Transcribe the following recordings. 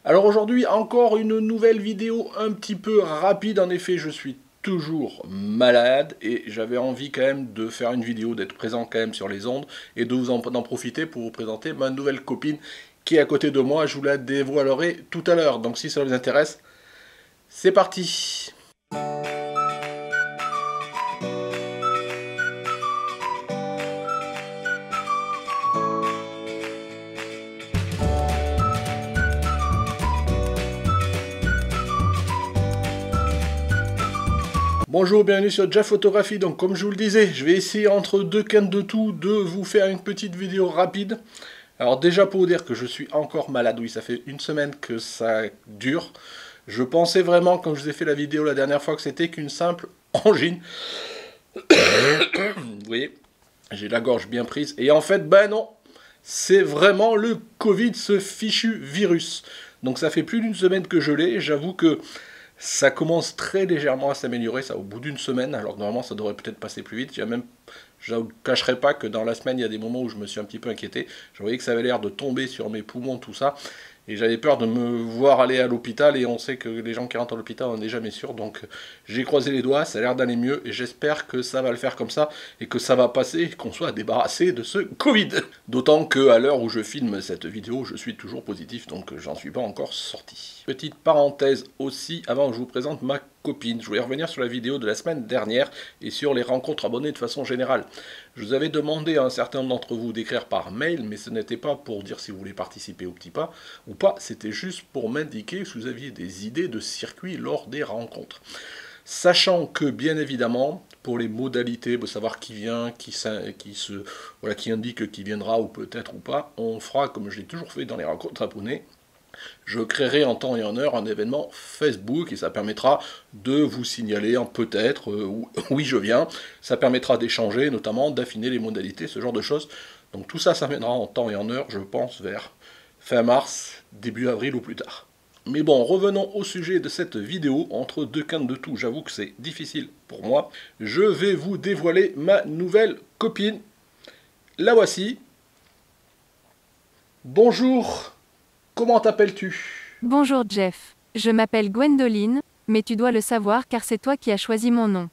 Alors aujourd'hui, encore une nouvelle vidéo un petit peu rapide. En effet, je suis toujours malade et j'avais envie quand même de faire une vidéo, d'être présent quand même sur les ondes et de d'en profiter pour vous présenter ma nouvelle copine qui est à côté de moi. Je vous la dévoilerai tout à l'heure. Donc si ça vous intéresse, c'est parti. Bonjour, bienvenue sur Jeff Photographie. Donc comme je vous le disais, je vais essayer entre deux cannes de tout de vous faire une petite vidéo rapide. Alors déjà pour vous dire que je suis encore malade, oui ça fait une semaine que ça dure. Je pensais vraiment quand je vous ai fait la vidéo la dernière fois que c'était qu'une simple angine. Vous voyez, j'ai la gorge bien prise. Et en fait, ben non, c'est vraiment le Covid, ce fichu virus. Donc ça fait plus d'une semaine que je l'ai, j'avoue que ça commence très légèrement à s'améliorer, ça au bout d'une semaine, alors que normalement ça devrait peut-être passer plus vite. Je ne vous cacherai pas que dans la semaine, il y a des moments où je me suis un petit peu inquiété. Je voyais que ça avait l'air de tomber sur mes poumons, tout ça. Et j'avais peur de me voir aller à l'hôpital. Et on sait que les gens qui rentrent à l'hôpital, on n'est jamais sûr. Donc j'ai croisé les doigts, ça a l'air d'aller mieux. Et j'espère que ça va le faire comme ça. Et que ça va passer, qu'on soit débarrassé de ce Covid. D'autant qu'à l'heure où je filme cette vidéo, je suis toujours positif. Donc j'en suis pas encore sorti. Petite parenthèse aussi, avant que je vous présente ma copine. Je voulais revenir sur la vidéo de la semaine dernière et sur les rencontres abonnées de façon générale. Je vous avais demandé à un certain nombre d'entre vous d'écrire par mail, mais ce n'était pas pour dire si vous voulez participer au petit pas ou pas, c'était juste pour m'indiquer si vous aviez des idées de circuit lors des rencontres. Sachant que, bien évidemment, pour les modalités, pour savoir qui vient, qui indique qui viendra ou peut-être ou pas, on fera comme je l'ai toujours fait dans les rencontres abonnées. Je créerai en temps et en heure un événement Facebook et ça permettra de vous signaler peut-être oui je viens. Ça permettra d'échanger, notamment d'affiner les modalités, ce genre de choses. Donc tout ça, ça viendra en temps et en heure, je pense, vers fin mars, début avril ou plus tard. Mais bon, revenons au sujet de cette vidéo, entre deux cannes de tout, j'avoue que c'est difficile pour moi. Je vais vous dévoiler ma nouvelle copine. La voici. Bonjour. Comment t'appelles-tu? Bonjour Jeff. Je m'appelle Gwendoline, mais tu dois le savoir car c'est toi qui as choisi mon nom.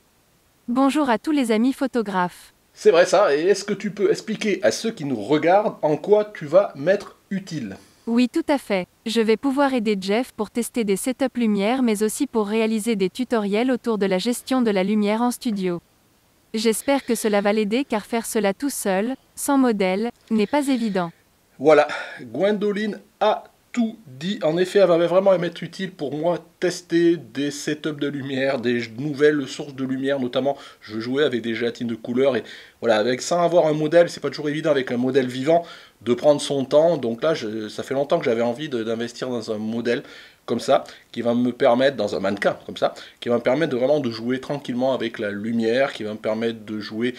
Bonjour à tous les amis photographes. C'est vrai ça, et est-ce que tu peux expliquer à ceux qui nous regardent en quoi tu vas m'être utile? Oui, tout à fait. Je vais pouvoir aider Jeff pour tester des setups lumière mais aussi pour réaliser des tutoriels autour de la gestion de la lumière en studio. J'espère que cela va l'aider car faire cela tout seul, sans modèle, n'est pas évident. Voilà, Gwendoline a tout dit. En effet, elle va vraiment m'être utile pour moi tester des setups de lumière, des nouvelles sources de lumière, notamment je jouais avec des gélatines de couleurs et voilà, sans avoir un modèle, c'est pas toujours évident avec un modèle vivant de prendre son temps. Donc là, ça fait longtemps que j'avais envie d'investir dans un modèle comme ça, qui va me permettre, dans un mannequin comme ça, qui va me permettre vraiment de jouer tranquillement avec la lumière, qui va me permettre de jouer,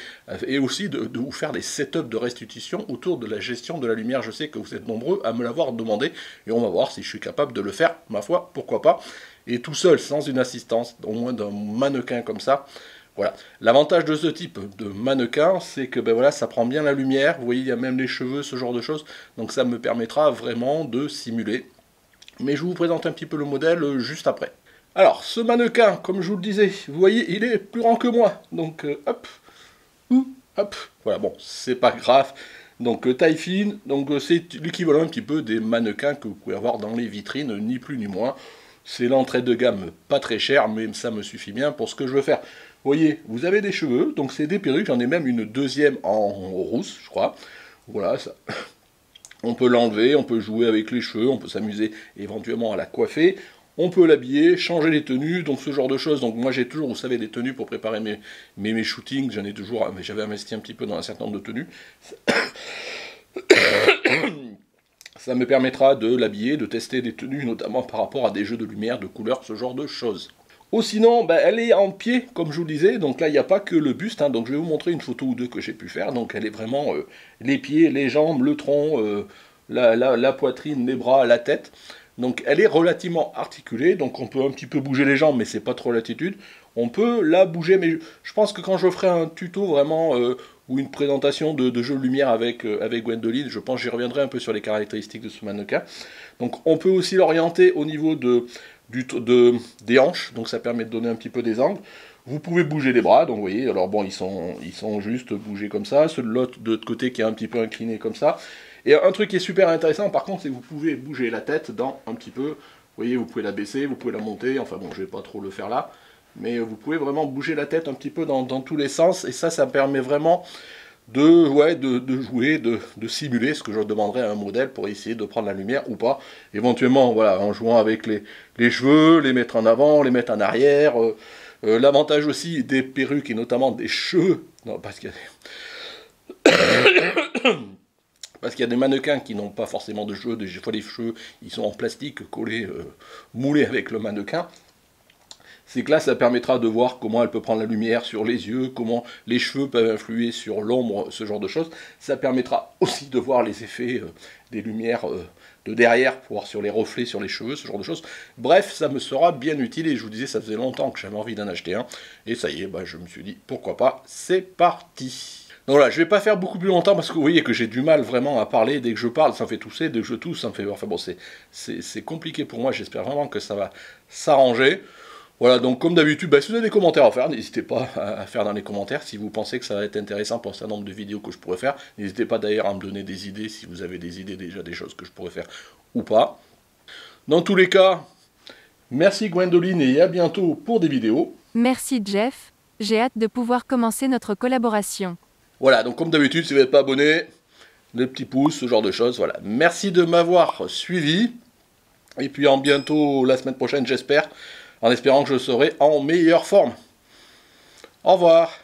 et aussi de vous faire des setups de restitution autour de la gestion de la lumière. Je sais que vous êtes nombreux à me l'avoir demandé, et on va voir si je suis capable de le faire, ma foi, pourquoi pas, et tout seul, sans une assistance, au moins d'un mannequin comme ça. Voilà. L'avantage de ce type de mannequin, c'est que ben voilà, ça prend bien la lumière, vous voyez, il y a même les cheveux, ce genre de choses, donc ça me permettra vraiment de simuler. Mais je vous présente un petit peu le modèle juste après. Alors, ce mannequin, comme je vous le disais, vous voyez, il est plus grand que moi. Donc, hop, hop, voilà, bon, c'est pas grave. Donc, taille fine, donc c'est l'équivalent un petit peu des mannequins que vous pouvez avoir dans les vitrines, ni plus ni moins. C'est l'entrée de gamme pas très cher, mais ça me suffit bien pour ce que je veux faire. Vous voyez, vous avez des cheveux, donc c'est des perruques, j'en ai même une deuxième en rousse, je crois. Voilà, ça... On peut l'enlever, on peut jouer avec les cheveux, on peut s'amuser éventuellement à la coiffer, on peut l'habiller, changer les tenues, donc ce genre de choses. Donc moi j'ai toujours, vous savez, des tenues pour préparer mes shootings, j'avais investi un petit peu dans un certain nombre de tenues. Ça me permettra de l'habiller, de tester des tenues, notamment par rapport à des jeux de lumière, de couleurs, ce genre de choses. Ou sinon, ben, elle est en pied, comme je vous le disais, donc là il n'y a pas que le buste, hein, donc je vais vous montrer une photo ou deux que j'ai pu faire, donc elle est vraiment les pieds, les jambes, le tronc, la poitrine, les bras, la tête, donc elle est relativement articulée, donc on peut un petit peu bouger les jambes, mais c'est pas trop l'attitude, on peut la bouger, mais je pense que quand je ferai un tuto vraiment ou une présentation de jeu de lumière avec Gwendoline. Je pense que j'y reviendrai un peu sur les caractéristiques de ce mannequin. Donc on peut aussi l'orienter au niveau des hanches, donc ça permet de donner un petit peu des angles. Vous pouvez bouger les bras, donc vous voyez, alors bon, ils sont juste bougés comme ça, ceux de l'autre côté qui est un petit peu incliné comme ça. Et un truc qui est super intéressant par contre, c'est que vous pouvez bouger la tête dans un petit peu, vous voyez, vous pouvez la baisser, vous pouvez la monter, enfin bon, je vais pas trop le faire là, mais vous pouvez vraiment bouger la tête un petit peu dans tous les sens, et ça permet vraiment de jouer, de simuler ce que je demanderais à un modèle pour essayer de prendre la lumière ou pas. Éventuellement, voilà, en jouant avec les cheveux, les mettre en avant, les mettre en arrière. L'avantage aussi des perruques et notamment des cheveux, non, parce qu'il y a des mannequins qui n'ont pas forcément de cheveux, des fois les cheveux ils sont en plastique collés, moulés avec le mannequin. C'est que là ça permettra de voir comment elle peut prendre la lumière sur les yeux, comment les cheveux peuvent influer sur l'ombre, ce genre de choses. Ça permettra aussi de voir les effets des lumières de derrière, pour voir sur les reflets sur les cheveux, ce genre de choses. Bref, ça me sera bien utile, et je vous disais, ça faisait longtemps que j'avais envie d'en acheter un, et ça y est, bah, je me suis dit, pourquoi pas, c'est parti. Donc voilà, je vais pas faire beaucoup plus longtemps, parce que vous voyez que j'ai du mal vraiment à parler, dès que je parle, ça me fait tousser, dès que je tousse, ça me fait... Enfin bon, c'est compliqué pour moi, j'espère vraiment que ça va s'arranger. Voilà, donc comme d'habitude, bah, si vous avez des commentaires à faire, n'hésitez pas à faire dans les commentaires si vous pensez que ça va être intéressant pour un certain nombre de vidéos que je pourrais faire. N'hésitez pas d'ailleurs à me donner des idées si vous avez des idées déjà, des choses que je pourrais faire ou pas. Dans tous les cas, merci Gwendoline et à bientôt pour des vidéos. Merci Jeff, j'ai hâte de pouvoir commencer notre collaboration. Voilà, donc comme d'habitude, si vous n'êtes pas abonné, le petit pouce, ce genre de choses, voilà. Merci de m'avoir suivi, et puis en bientôt la semaine prochaine, j'espère, en espérant que je serai en meilleure forme. Au revoir.